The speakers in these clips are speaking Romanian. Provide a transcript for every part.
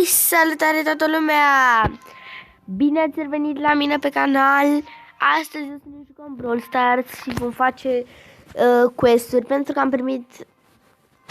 Salutare toată lumea! Bine ați revenit la mine pe canal. Astăzi o să ne jucăm Brawl Stars și vom face quest-uri, pentru că am primit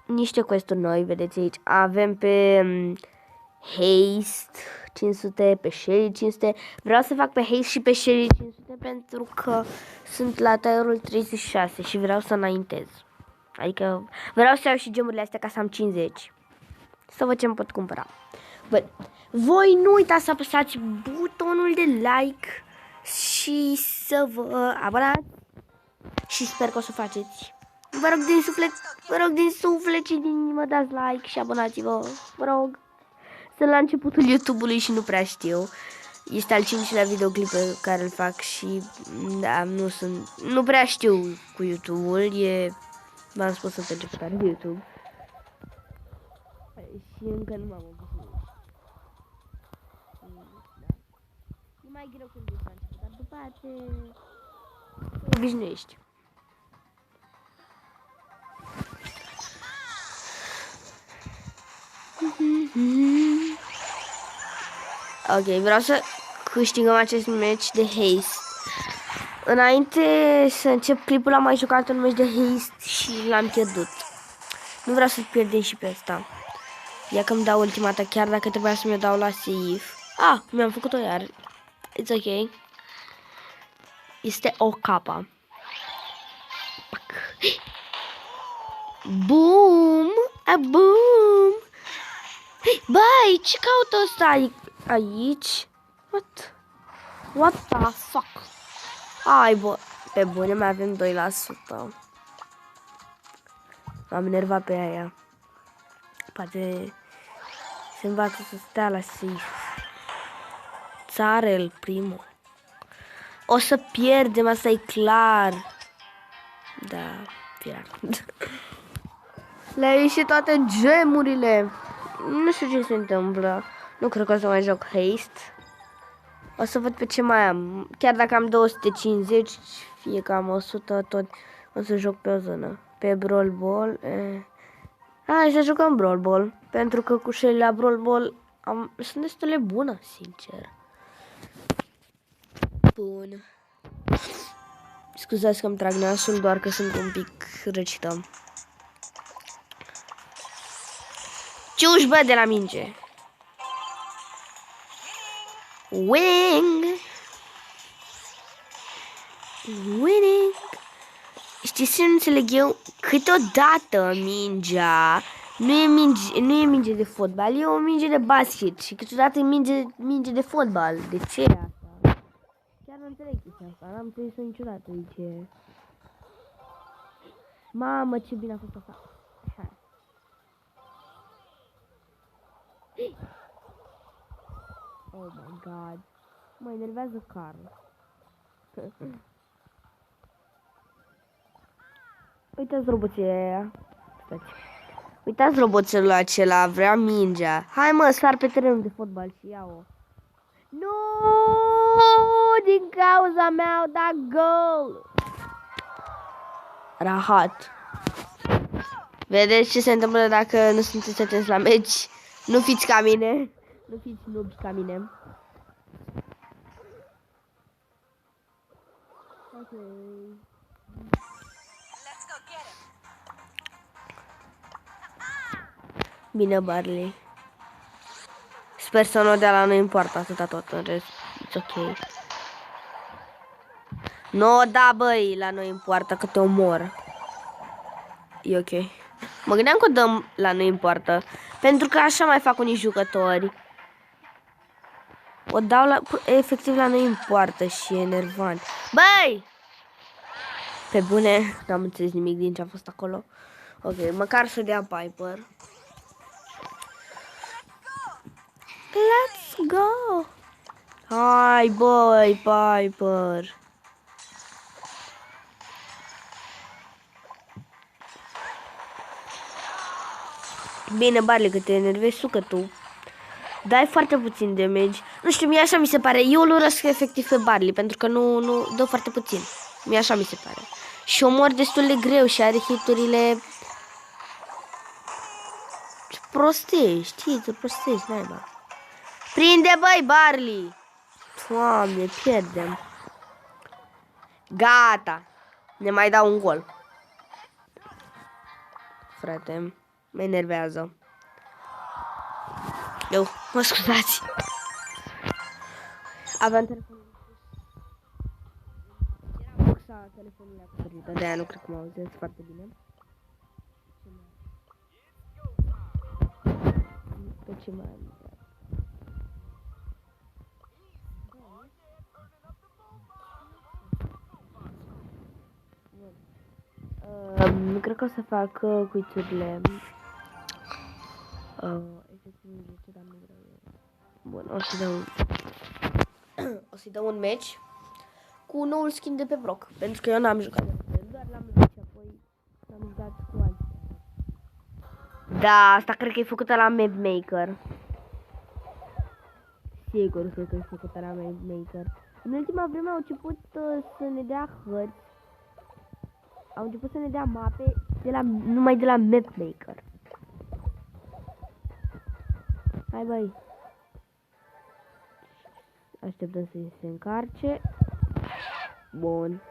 niște quest-uri noi, vedeți aici. Avem pe Haste 500, pe Shelly 500. Vreau să fac pe Haste și pe Shelly 500 pentru că sunt la tier-ul 36 și vreau să înaintez. Adică vreau să iau și gemurile astea ca să am 50. Să văd ce îmi pot cumpăra. Bun. Voi nu uitați să apăsați butonul de like și să vă abonați. Și sper că o să faceți. Vă rog din suflet și din inimă dați like și abonați-vă. Vă rog. Sunt la începutul YouTube-ului și nu prea știu. Este al 5-lea videoclip pe care îl fac și da, nu prea știu cu YouTube-ul. V-am spus, sunt începutare de YouTube. Și încă nu m-am obișnuit. Da. E mai greu când ești la început, dar după aceea te obișnuiești. Ok, vreau să câștigăm acest meci de Haste. Înainte să încep clipul am mai jucat un meci de Haste și l-am pierdut. Nu vreau să-l pierdem și pe ăsta. Ia că-mi dau ultimata, chiar dacă trebuia să mi-o dau la safe. Ah, mi-am făcut-o iar. It's ok. Este o capa. Boom! A boom! Băi, ce caută ăsta aici? What the fuck? Ai, bă, pe bune, mai avem 2%. M-am enervat pe aia. Poate se învață să stea la safe. Țarel primul. O să pierdem, asta e clar. Da, fiar. Le-a ieșit toate gemurile. Nu știu ce se întâmplă. Nu cred că o să mai joc Haste. O să văd pe ce mai am. Chiar dacă am 250, fie că am 100, tot o să joc pe o zonă. Pe Brawl Ball. Hai să jucăm Brawl Ball. Pentru că cu Shelly la Brawl Ball sunt destul de bună, sincer. Bun. Scuzați că îmi trag nasul, doar că sunt un pic răcită. Ciuși, bă, de la minge. Winning. Winning. Știi ce nu înțeleg eu? Câteodată mingea nu e minge de fotbal, e o minge de basket. Și câteodată e minge de fotbal. De ce asta? Chiar nu înțeleg chestia asta. N-am înțeles-o niciodată de ce. Mamă, ce bine a fost asta. Oh my god. Mă enervează Carl. Uitați roboțele aia. Uitați roboțelul acela, vrea mingea. Hai mă, sar pe terenul de fotbal și ia-o. Nu! Din cauza mea au dat gol. Rahat. Vedeți ce se întâmplă dacă nu sunteți atenți la meci? Nu fiți ca mine. Nu fiți noobs ca mine. Ok. Bine, Barley. Sper să nu dea la noi în poartă atâta tot, în rest, it's ok. Nu, da, băi, la noi în poartă, că te omor. E ok. Mă gândeam că o dăm la noi în poartă, pentru că așa mai fac unii jucători. O dau efectiv la noi în poartă și e enervant. Băi! Pe bune, n-am înțeles nimic din ce a fost acolo. Ok, măcar să dea Piper. Let's go! Hai, băi, Piper! Bine, Barley, că te enervezi, sucă tu. Dai foarte puțin damage. Nu știu, mie așa mi se pare. Eu îl urăsc efectiv pe Barley, pentru că nu dă foarte puțin. Mie așa mi se pare. Și omor destul de greu și are hiturile prostești, hituri prostești, naiba. Prinde, băi, Barley! Doamne, pierdem. Gata. Ne mai dau un gol. Frate, mă enervează. Eu, mă scuzați. Aveam telefonul. Era boxa telefonul acoperită, de-aia nu cred că mă auzeți foarte bine. Pe ce mai am? Cred că o să fac cuiturile. Efectiv 10, dar nu vreau eu. Bun, o să-i dau un match cu noul skin de pe Brock, pentru că eu n-am jucat de el, doar l-am luat și apoi l-am jucat cu alții. Da, asta cred că e făcută la Map Maker. Sigur, cred că e făcută la Map Maker. În ultima vreme au început să ne dea hărți. Au început să ne dea mape numai de la Map Maker. Hai, băi. Așteptăm să se încarce. Bun.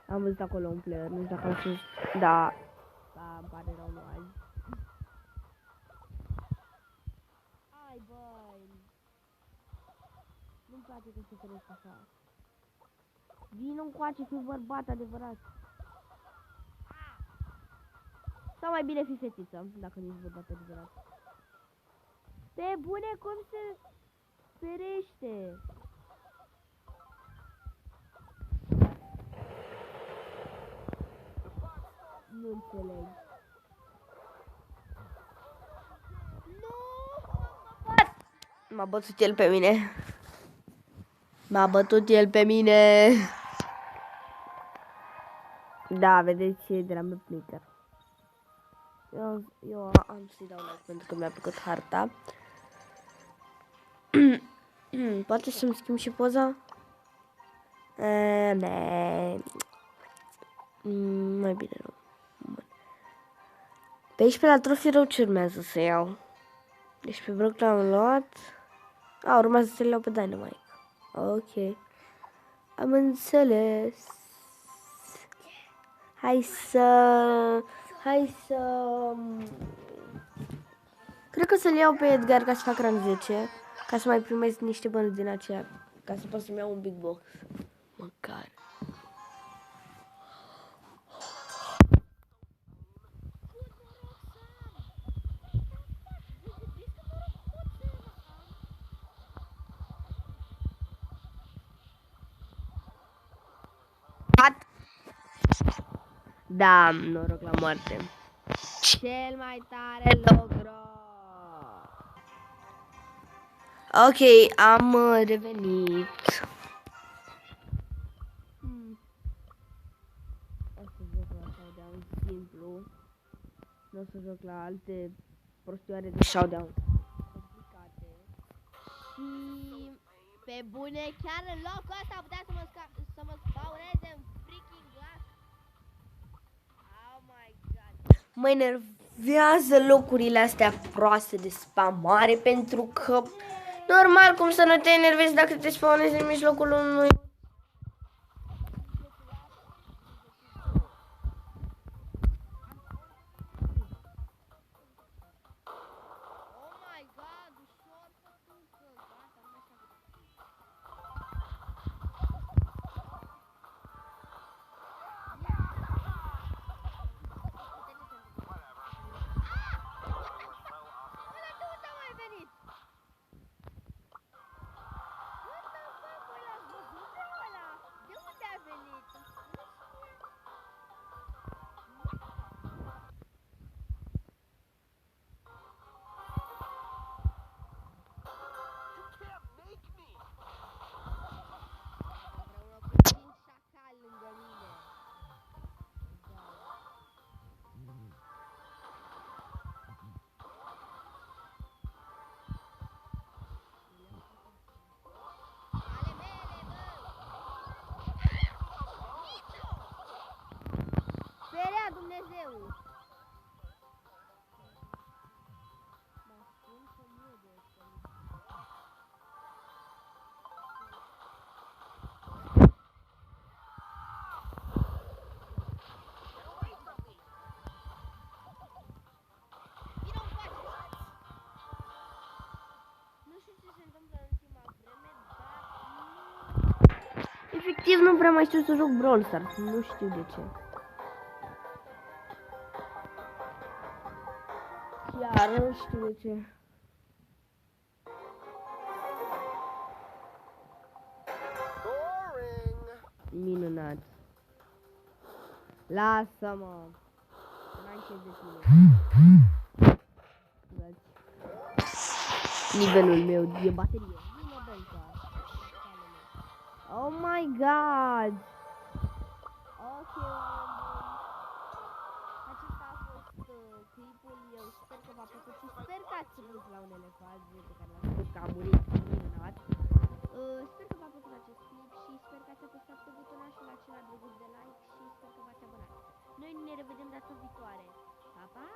Am văzut acolo un player, nu știu dacă am spus. Da. Da, îmi pare rău, nu azi. Hai, băi. Nu-mi place că se trăiesc așa. Vino încoace, fi bărbat adevărat. Sau mai bine fi fetiță, dacă nu ești bărbat adevărat. Pe bune, cum se ferește? Nu înțeleg. Nu! M-a bătut el pe mine. M-a bătut el pe mine. Da, vedeți, e de la Map Maker. Eu am să-i dau like pentru că mi-a plăcut harta. Poate să-mi schimb și poza? Mai bine nu. Pe aici pe la trofii rău ce urmează să iau. Deci pe Brock l-am luat. Urmează să le iau pe Dynamite. Ok. Am înțeles. Hai să... Cred că să-l iau pe Edgar ca să fac rang 10. Ca să mai primesc niște bani din aceea. Ca să pot să-mi iau un big box. Măcar. Da, noroc la moarte. Cel mai tare logro. Ok, am revenit. O să joc la showdown simplu. Nu o să joc la alte prostioare de showdown complicate. Și pe bune, chiar în locul ăsta putea să mă spawneze în freaking glass. Oh my god. Mă enervează locurile astea proaste de spamare pentru că normal cum să nu te enervezi dacă te spawnezi în mijlocul unui. Efectiv nu prea mai știu să joc Brawl Stars, nu știu de ce. Chiar nu știu de ce. Minunat. Lasă-mă. N-ai de tine. Nivelul meu e baterie. Oh my god. Ok, acesta a fost clipul. Eu sper că v-a plăcut și sper că ați râs la unele faze pe care l-am spus că am murit minunat. Sper că v-a plăcut acest clip și sper că ați apăsat pe butonașul acela drăguț de like și sper că v-ați abonat. Noi ne revedem data viitoare. Pa, pa!